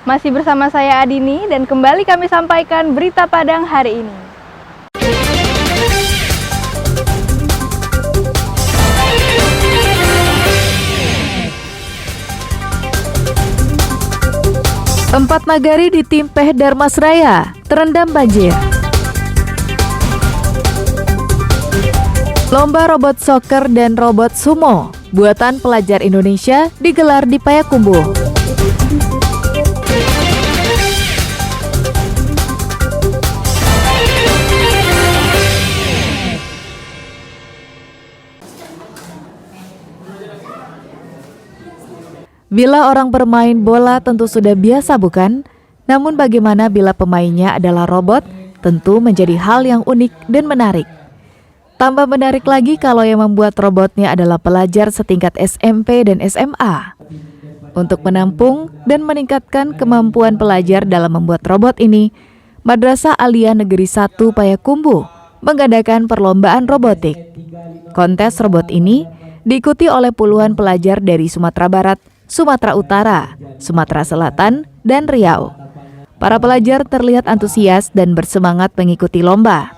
Masih bersama saya Adini dan kembali kami sampaikan berita Padang hari ini. Empat nagari di Timpeh Darmasraya terendam banjir. Lomba robot soccer dan robot sumo buatan pelajar Indonesia digelar di Payakumbuh. Bila orang bermain bola tentu sudah biasa bukan? Namun bagaimana bila pemainnya adalah robot? Tentu menjadi hal yang unik dan menarik. Tambah menarik lagi kalau yang membuat robotnya adalah pelajar setingkat SMP dan SMA. Untuk menampung dan meningkatkan kemampuan pelajar dalam membuat robot ini, Madrasah Aliyah Negeri 1 Payakumbuh mengadakan perlombaan robotik. Kontes robot ini diikuti oleh puluhan pelajar dari Sumatera Barat, Sumatera Utara, Sumatera Selatan, dan Riau. Para pelajar terlihat antusias dan bersemangat mengikuti lomba.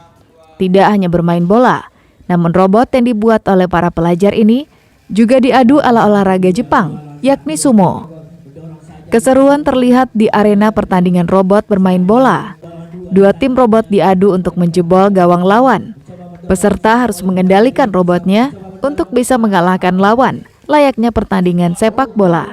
Tidak hanya bermain bola, namun robot yang dibuat oleh para pelajar ini juga diadu ala olahraga Jepang, yakni sumo. Keseruan terlihat di arena pertandingan robot bermain bola. Dua tim robot diadu untuk menjebol gawang lawan. Peserta harus mengendalikan robotnya untuk bisa mengalahkan lawan, layaknya pertandingan sepak bola.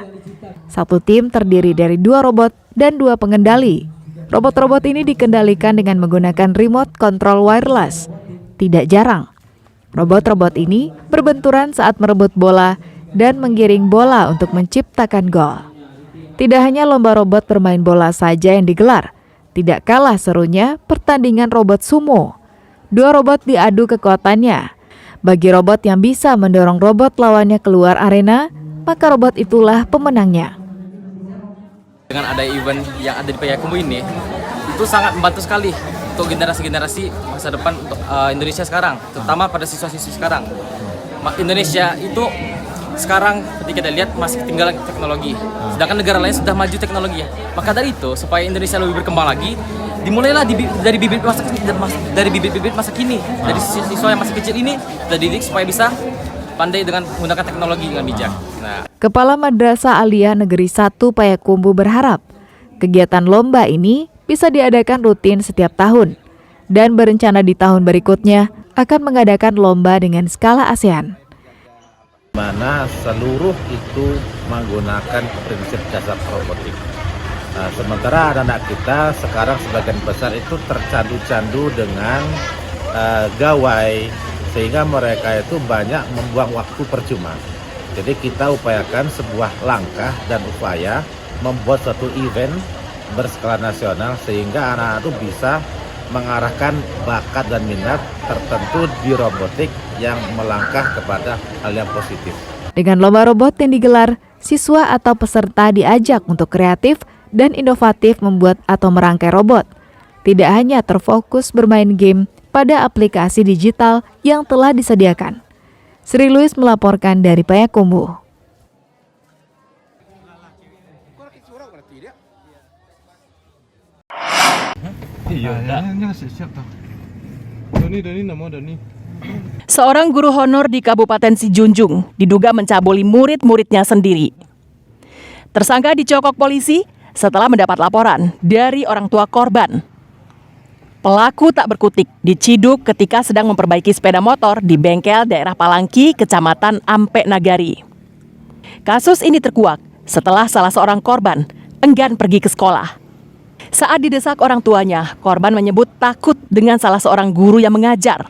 Satu tim terdiri dari 2 robot dan 2 pengendali. Robot-robot ini dikendalikan dengan menggunakan remote control wireless. Tidak jarang, robot-robot ini berbenturan saat merebut bola dan menggiring bola untuk menciptakan gol. Tidak hanya lomba robot bermain bola saja yang digelar, tidak kalah serunya pertandingan robot sumo. 2 robot diadu kekuatannya. Bagi robot yang bisa mendorong robot lawannya keluar arena, maka robot itulah pemenangnya. Dengan ada event yang ada di Payakumbuh ini, itu sangat membantu sekali untuk generasi-generasi masa depan untuk Indonesia sekarang, terutama pada siswa-siswi sekarang. Indonesia itu sekarang ketika kita lihat masih ketinggalan teknologi, sedangkan negara lain sudah maju teknologi. Maka dari itu, supaya Indonesia lebih berkembang lagi, dimulailah dari bibit masa kini, dari siswa yang masih kecil ini kita didik supaya bisa pandai dengan menggunakan teknologi dengan bijak. Kepala Madrasah Aliyah Negeri 1 Payakumbuh berharap kegiatan lomba ini bisa diadakan rutin setiap tahun dan berencana di tahun berikutnya akan mengadakan lomba dengan skala ASEAN. Mana seluruh itu menggunakan prinsip dasar robotik. Nah, sementara anak-anak kita sekarang sebagian besar itu tercandu-candu dengan gawai, sehingga mereka itu banyak membuang waktu percuma. Jadi kita upayakan sebuah langkah dan upaya membuat suatu event berskala nasional sehingga anak-anak itu bisa mengarahkan bakat dan minat tertentu di robotik yang melangkah kepada hal yang positif. Dengan lomba robot yang digelar, siswa atau peserta diajak untuk kreatif dan inovatif membuat atau merangkai robot. Tidak hanya terfokus bermain game pada aplikasi digital yang telah disediakan. Sri Louis melaporkan dari Payakumbuh. Seorang guru honor di Kabupaten Sijunjung diduga mencabuli murid-muridnya sendiri. Tersangka dicokok polisi setelah mendapat laporan dari orang tua korban. Pelaku tak berkutik, diciduk ketika sedang memperbaiki sepeda motor di bengkel daerah Palangki, Kecamatan Ampek Nagari. Kasus ini terkuak setelah salah seorang korban enggan pergi ke sekolah. Saat didesak orang tuanya, korban menyebut takut dengan salah seorang guru yang mengajar.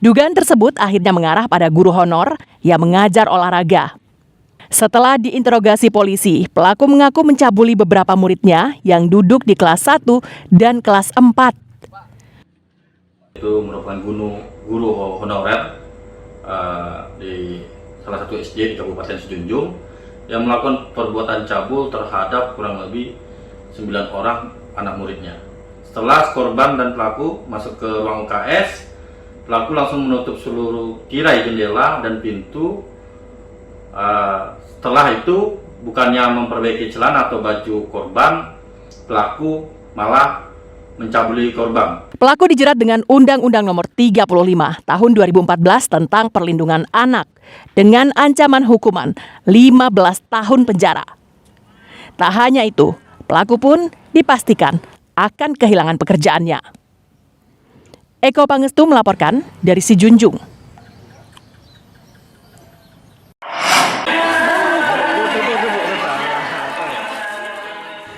Dugaan tersebut akhirnya mengarah pada guru honor yang mengajar olahraga. Setelah diinterogasi polisi, pelaku mengaku mencabuli beberapa muridnya yang duduk di kelas 1 dan kelas 4. Itu merupakan guru honorer di salah satu SD di Kabupaten Sijunjung yang melakukan perbuatan cabul terhadap kurang lebih 9 orang anak muridnya. Setelah korban dan pelaku masuk ke ruang UKS, pelaku langsung menutup seluruh tirai jendela dan pintu. Setelah itu bukannya memperbaiki celana atau baju korban, pelaku malah mencabuli korban. Pelaku dijerat dengan Undang-Undang Nomor 35 Tahun 2014 tentang Perlindungan Anak dengan ancaman hukuman 15 tahun penjara. Tak hanya itu, pelaku pun dipastikan akan kehilangan pekerjaannya. Eko Pangestu melaporkan dari Sijunjung.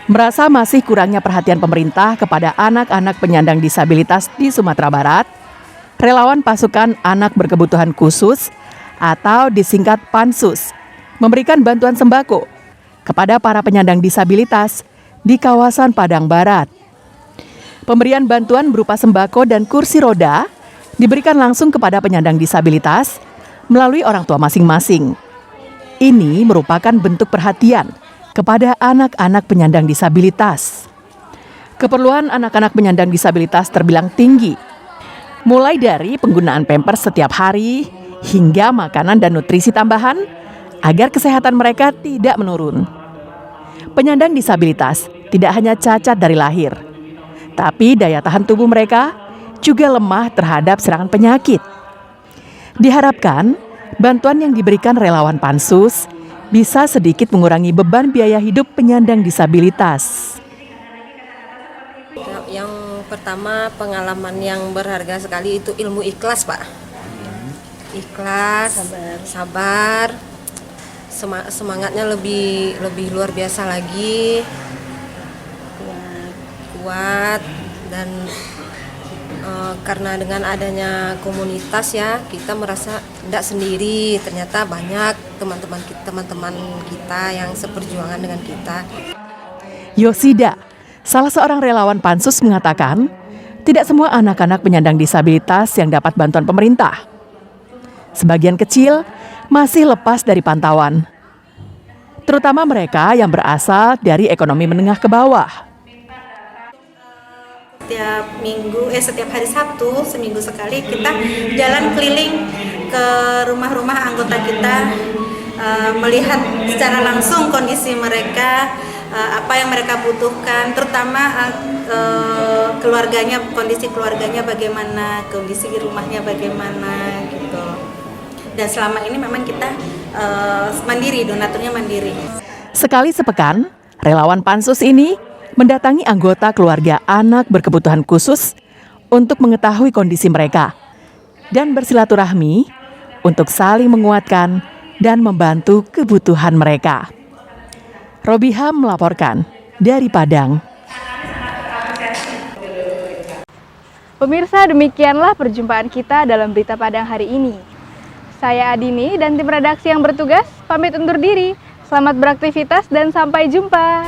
Merasa masih kurangnya perhatian pemerintah kepada anak-anak penyandang disabilitas di Sumatera Barat, relawan pasukan anak berkebutuhan khusus atau disingkat Pansus memberikan bantuan sembako kepada para penyandang disabilitas di kawasan Padang Barat. Pemberian bantuan berupa sembako dan kursi roda diberikan langsung kepada penyandang disabilitas melalui orang tua masing-masing. Ini merupakan bentuk perhatian kepada anak-anak penyandang disabilitas. Keperluan anak-anak penyandang disabilitas terbilang tinggi, mulai dari penggunaan Pampers setiap hari hingga makanan dan nutrisi tambahan agar kesehatan mereka tidak menurun. Penyandang disabilitas tidak hanya cacat dari lahir, tapi daya tahan tubuh mereka juga lemah terhadap serangan penyakit. Diharapkan, bantuan yang diberikan relawan Pansus bisa sedikit mengurangi beban biaya hidup penyandang disabilitas. Yang pertama, pengalaman yang berharga sekali itu ilmu ikhlas, Pak. Ikhlas, sabar, semangatnya lebih luar biasa lagi, kuat dan karena dengan adanya komunitas ya, kita merasa tidak sendiri, ternyata banyak teman-teman kita yang seperjuangan dengan kita. Yosida, salah seorang relawan Pansus mengatakan, tidak semua anak-anak penyandang disabilitas yang dapat bantuan pemerintah. Sebagian kecil masih lepas dari pantauan, terutama mereka yang berasal dari ekonomi menengah ke bawah. Setiap hari Sabtu, seminggu sekali kita jalan keliling ke rumah-rumah anggota kita, melihat secara langsung kondisi mereka, apa yang mereka butuhkan, terutama keluarganya, kondisi keluarganya bagaimana, kondisi rumahnya bagaimana gitu. Dan selama ini memang kita mandiri, donaturnya mandiri. Sekali sepekan, relawan Pansus ini mendatangi anggota keluarga anak berkebutuhan khusus untuk mengetahui kondisi mereka dan bersilaturahmi untuk saling menguatkan dan membantu kebutuhan mereka. Robiham melaporkan dari Padang. Pemirsa, demikianlah perjumpaan kita dalam Berita Padang hari ini. Saya Adini dan tim redaksi yang bertugas pamit undur diri. Selamat beraktivitas dan sampai jumpa.